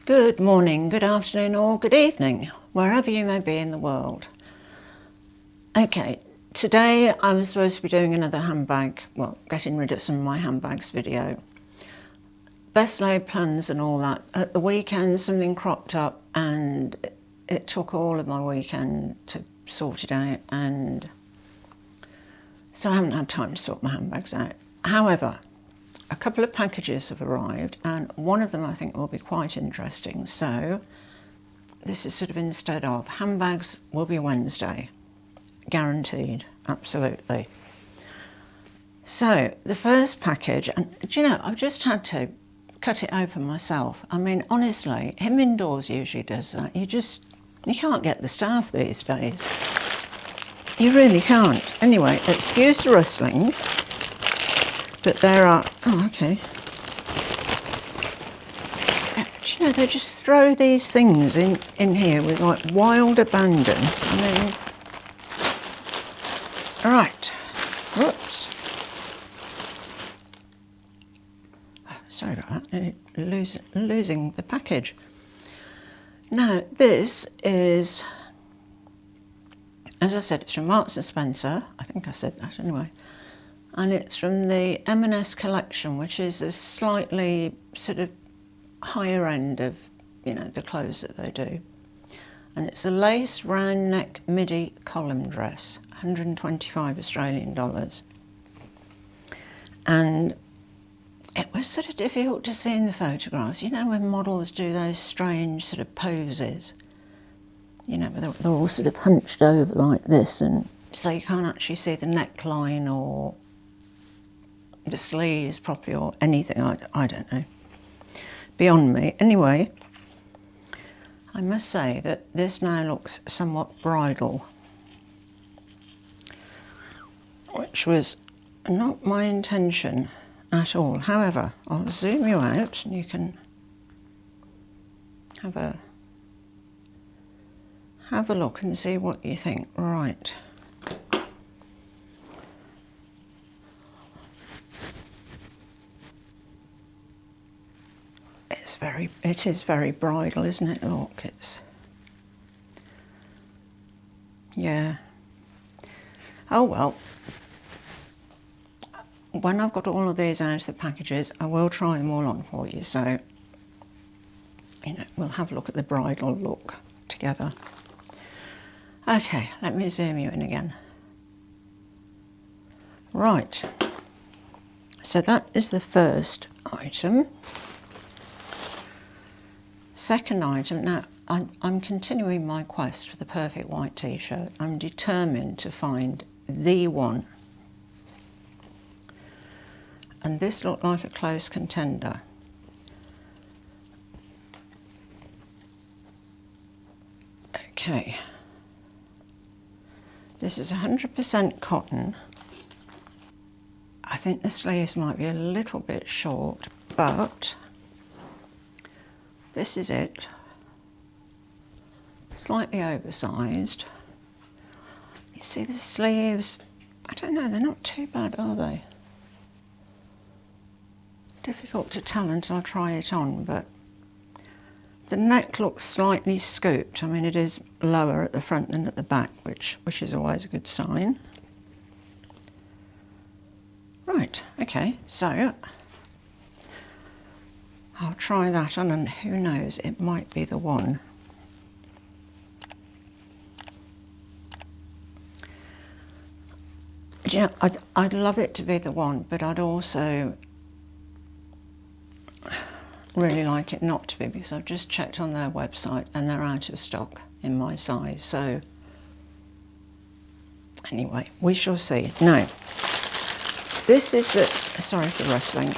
Good morning, good afternoon or good evening, wherever you may be in the world. Okay, today I was supposed to be doing another handbag, well, getting rid of some of my handbags video. Best laid plans and all that. At the weekend something cropped up and it took all of my weekend to sort it out, and so I haven't had time to sort my handbags out. However, a couple of packages have arrived and one of them I think will be quite interesting. So this is sort of instead of handbags will be Wednesday, guaranteed, absolutely. So the first package, and do you know, I've just had to cut it open myself. I mean, honestly, him indoors usually does that. You can't get the staff these days. You really can't. Anyway, excuse the rustling. But there are, oh okay. Do you know, they just throw these things in here with like wild abandon. And then, right, whoops. Oh, sorry about that, losing the package. Now this is, as I said, it's from Marks & Spencer. I think I said that anyway. And it's from the M&S Collection, which is a slightly sort of higher end of, you know, the clothes that they do. And it's a lace round neck midi column dress, 125 Australian dollars. And it was sort of difficult to see in the photographs. You know, when models do those strange sort of poses, you know, they're all sort of hunched over like this, and so you can't actually see the neckline or the sleeves properly or anything. I don't know. Beyond me. Anyway, I must say that this now looks somewhat bridal, which was not my intention at all. However, I'll zoom you out and you can have a look and see what you think. Right. It is very bridal, isn't it? Look, it's, yeah. Oh well. When I've got all of these out of the packages, I will try them all on for you. So, you know, we'll have a look at the bridal look together. Okay, let me zoom you in again. Right. So that is the first item. Second item, now I'm continuing my quest for the perfect white t-shirt. I'm determined to find the one. And this looked like a close contender. Okay. This is 100% cotton. I think the sleeves might be a little bit short, but this is it. Slightly oversized. You see the sleeves, I don't know, they're not too bad, are they? Difficult to tell until I try it on, but the neck looks slightly scooped. I mean, it is lower at the front than at the back, which is always a good sign. Right, okay, so I'll try that on, and who knows, it might be the one. You know, I'd love it to be the one, but I'd also really like it not to be, because I've just checked on their website and they're out of stock in my size. So anyway, we shall see. Now, this is the, sorry for rustling.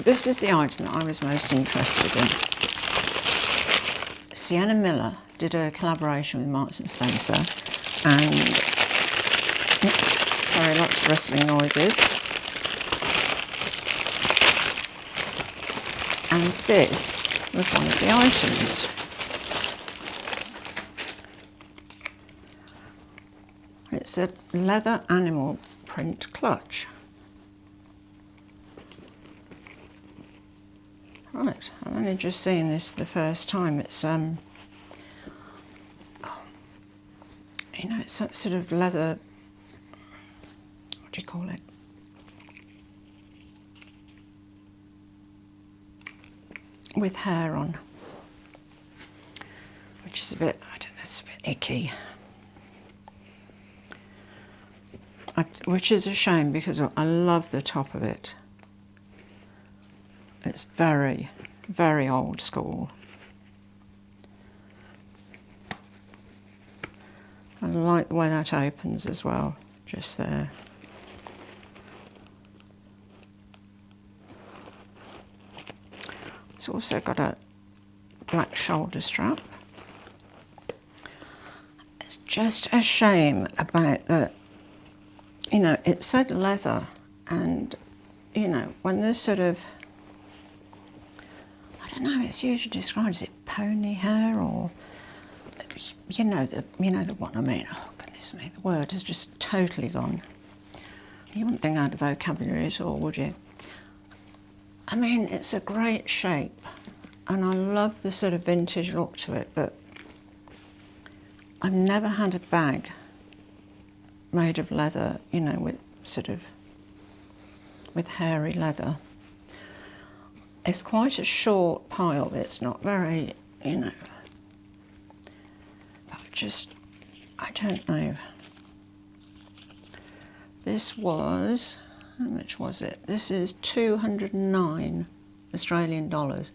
This is the item that I was most interested in. Sienna Miller did a collaboration with Marks & Spencer, and, oops, sorry, lots of rustling noises. And this was one of the items. It's a leather animal print clutch. Right, I'm only just seeing this for the first time. It's you know, it's that sort of leather, what do you call it? With hair on, which is a bit, I don't know, it's a bit icky. Which is a shame because I love the top of it. It's very, very old school. I like the way that opens as well, just there. It's also got a black shoulder strap. It's just a shame about the, you know, it said leather, and, you know, when there's sort of, I don't know, it's usually described as it pony hair, or, you know the one I mean. Oh goodness me, the word has just totally gone. You wouldn't think I had a vocabulary at all, would you? I mean, it's a great shape, and I love the sort of vintage look to it, but I've never had a bag made of leather, you know, with sort of, with hairy leather. It's quite a short pile, it's not very, you know, but just, I don't know. This was, how much was it? This is 209 Australian dollars.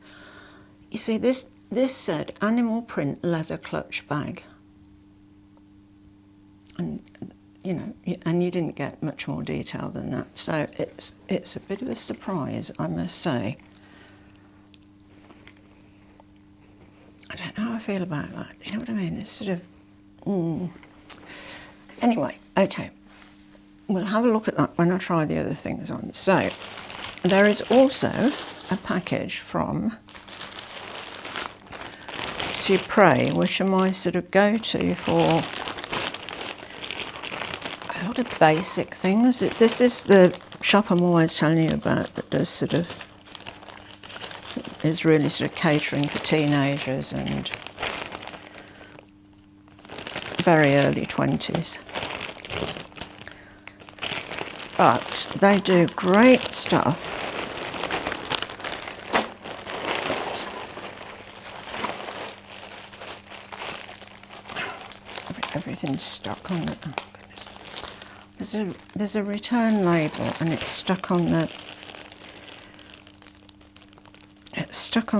You see, this said animal print leather clutch bag. And, you know, and you didn't get much more detail than that. So it's a bit of a surprise, I must say. I don't know how I feel about that. You know what I mean? It's sort of, Anyway, okay. We'll have a look at that when I try the other things on. So, there is also a package from Supré, which are my sort of go-to for a lot of basic things. This is the shop I'm always telling you about that does sort of, is really sort of catering for teenagers and very early 20s. But they do great stuff. Oops. Everything's stuck on it. Oh, goodness. There's a return label, and it's stuck on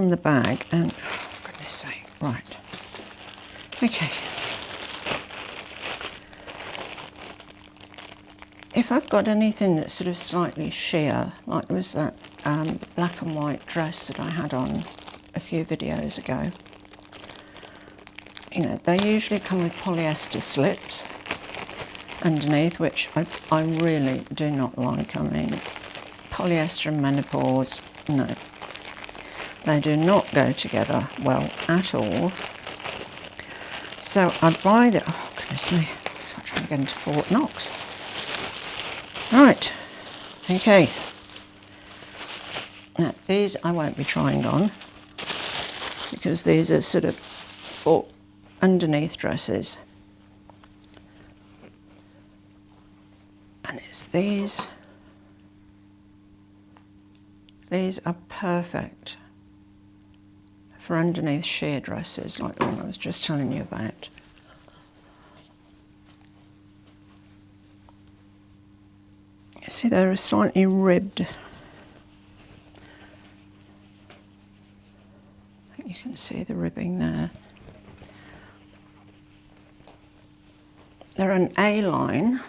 the bag, and oh, goodness sake, right. Okay. If I've got anything that's sort of slightly sheer, like there was that black and white dress that I had on a few videos ago, you know, they usually come with polyester slips underneath, which I really do not like. I mean, polyester and menopause, no. They do not go together well at all. So I buy the, oh goodness me, I'm trying to get into Fort Knox. Right, okay. Now these I won't be trying on because these are sort of for underneath dresses. And it's these. These are perfect for underneath sheer dresses like the one I was just telling you about. See, they're slightly ribbed. I think you can see the ribbing there. They're an A-line,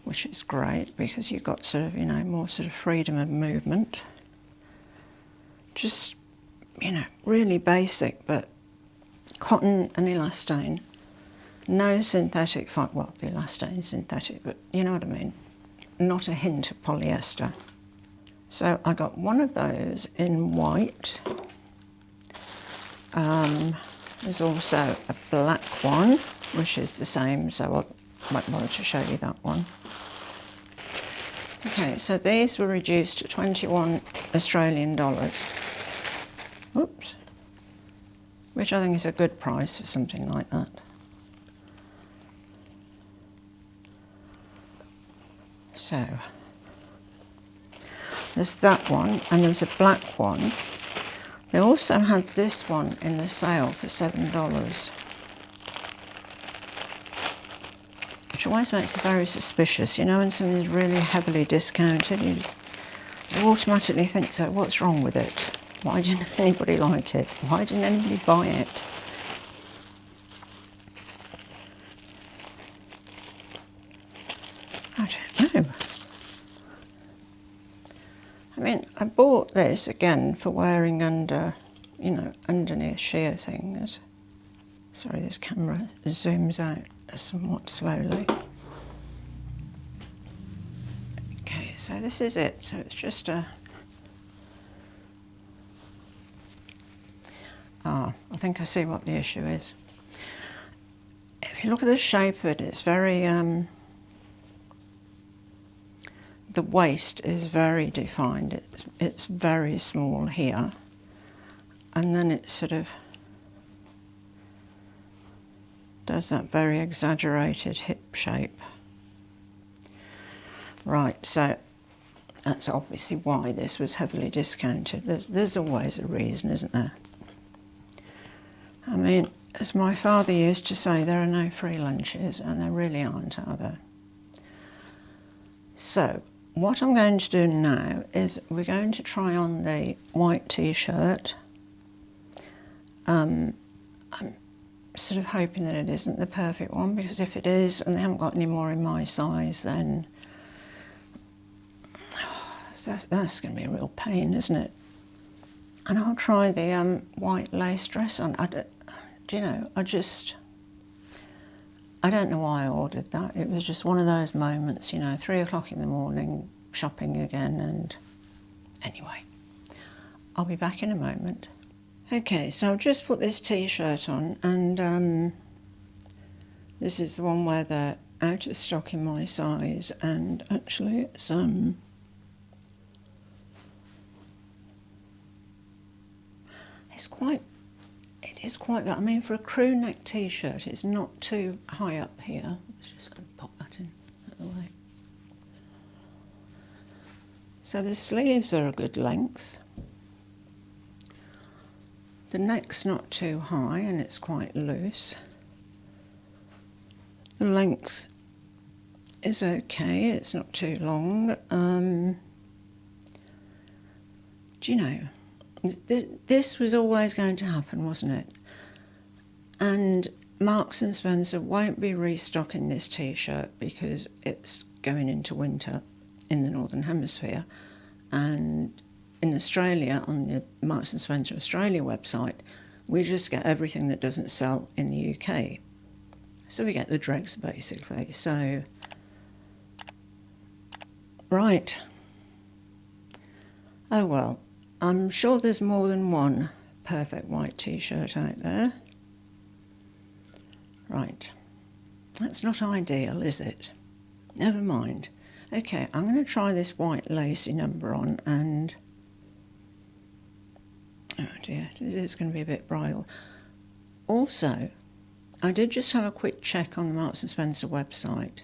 which is great because you've got sort of, you know, more sort of freedom of movement. Just, you know, really basic, but cotton and elastane. No synthetic fibre, well, the elastane is synthetic, but you know what I mean. Not a hint of polyester. So I got one of those in white. There's also a black one, which is the same, so I might want to show you that one. Okay, so these were reduced to 21 Australian dollars. Oops. Which I think is a good price for something like that. So, there's that one, and there's a black one. They also had this one in the sale for $7, which always makes it very suspicious. You know, when something is really heavily discounted, you automatically think, so what's wrong with it? Why didn't anybody like it? Why didn't anybody buy it? I don't know. I mean, I bought this again for wearing under, you know, underneath sheer things. Sorry, this camera zooms out somewhat slowly. Okay, so this is it. So it's just a... I think I see what the issue is. If you look at the shape of it, it's very... the waist is very defined. It's very small here. And then it sort of does that very exaggerated hip shape. Right, so that's obviously why this was heavily discounted. There's always a reason, isn't there? I mean, as my father used to say, there are no free lunches, and there really aren't, are there? So, what I'm going to do now is we're going to try on the white t-shirt. I'm sort of hoping that it isn't the perfect one, because if it is and they haven't got any more in my size, then that's going to be a real pain, isn't it? And I'll try the white lace dress on. Do you know, I don't know why I ordered that. It was just one of those moments, you know, 3 o'clock in the morning, shopping again, and anyway, I'll be back in a moment. Okay, so I've just put this t-shirt on, and this is the one where they're out of stock in my size, and actually it's it is quite, I mean, for a crew neck t-shirt, it's not too high up here. Let's just pop that in out of the way. So the sleeves are a good length. The neck's not too high and it's quite loose. The length is okay, it's not too long. Do you know, this was always going to happen, wasn't it? And Marks and Spencer won't be restocking this t-shirt because it's going into winter in the Northern Hemisphere, and in Australia, on the Marks and Spencer Australia website, we just get everything that doesn't sell in the UK. So we get the dregs, basically. So, right. Oh well, I'm sure there's more than one perfect white t-shirt out there. Right. That's not ideal, is it? Never mind. Okay, I'm going to try this white lacy number on, and oh dear, this is going to be a bit bridal. Also, I did just have a quick check on the Marks and Spencer website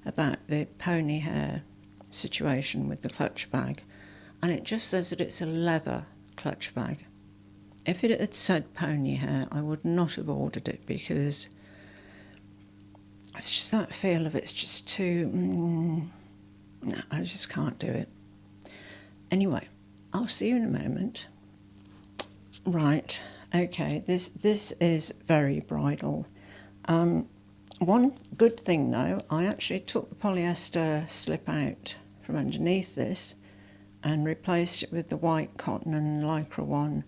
about the pony hair situation with the clutch bag, and it just says that it's a leather clutch bag. If it had said pony hair, I would not have ordered it, because it's just that feel of it's just too... no, I just can't do it. Anyway, I'll see you in a moment. Right, okay, this is very bridal. One good thing though, I actually took the polyester slip out from underneath this and replaced it with the white cotton and lycra one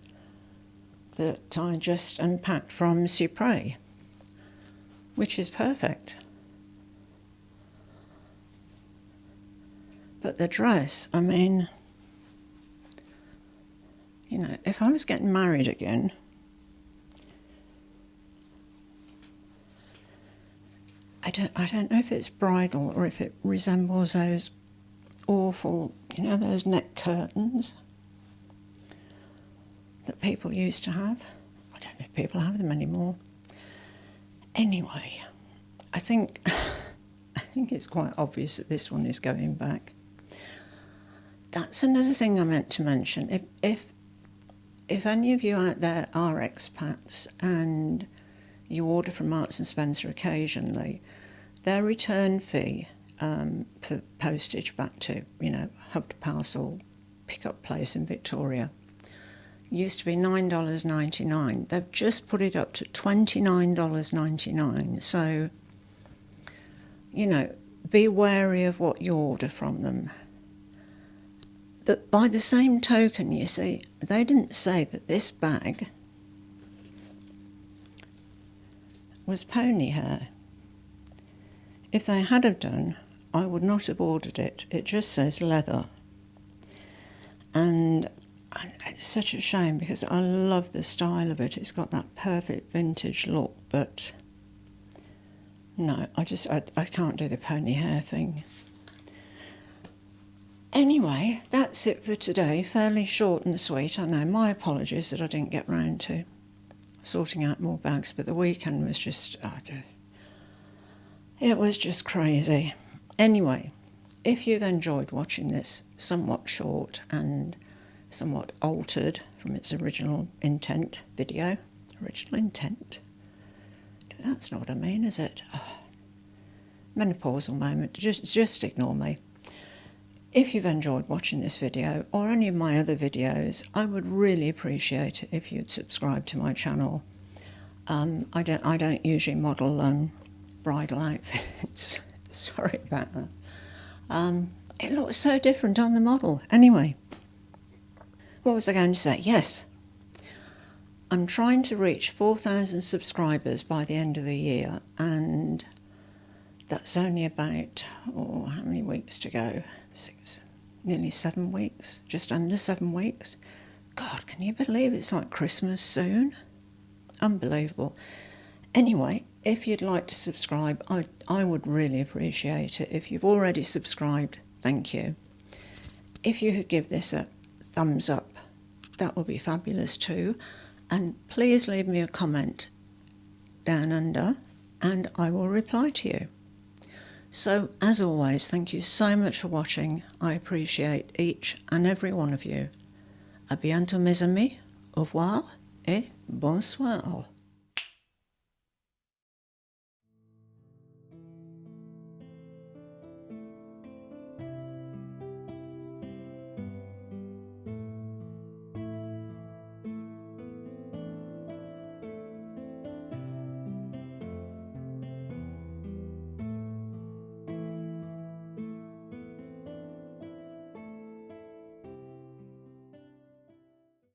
that I just unpacked from Supré, which is perfect. But the dress, I mean, you know, if I was getting married again, I don't know if it's bridal or if it resembles those awful, you know, those neck curtains that people used to have. I don't know if people have them anymore. Anyway, I think it's quite obvious that this one is going back. That's another thing I meant to mention. If any of you out there are expats and you order from Marks and Spencer occasionally, their return fee for postage back to, you know, hub to parcel pickup place in Victoria used to be $9.99. They've just put it up to $29.99. So, you know, be wary of what you order from them. But by the same token, you see, they didn't say that this bag was pony hair. If they had have done, I would not have ordered it. It just says leather. And it's such a shame because I love the style of it. It's got that perfect vintage look, but no, I can't do the pony hair thing. Anyway, that's it for today. Fairly short and sweet. I know, my apologies that I didn't get round to sorting out more bags, but the weekend was just, it was just crazy. Anyway, if you've enjoyed watching this somewhat short and somewhat altered from its original intent video, that's not what I mean, is it? Oh, menopausal moment, just ignore me. If you've enjoyed watching this video or any of my other videos, I would really appreciate it if you'd subscribe to my channel. I don't usually model bridal outfits. Sorry about that. It looks so different on the model. Anyway, what was I going to say? Yes, I'm trying to reach 4,000 subscribers by the end of the year, and that's only about, how many weeks to go? Nearly 7 weeks, just under 7 weeks. God, can you believe it's like Christmas soon? Unbelievable. Anyway, if you'd like to subscribe, I would really appreciate it. If you've already subscribed, thank you. If you could give this a thumbs up, that would be fabulous too. And please leave me a comment down under and I will reply to you. So, as always, thank you so much for watching. I appreciate each and every one of you. À bientôt mes amis, au revoir et bonsoir.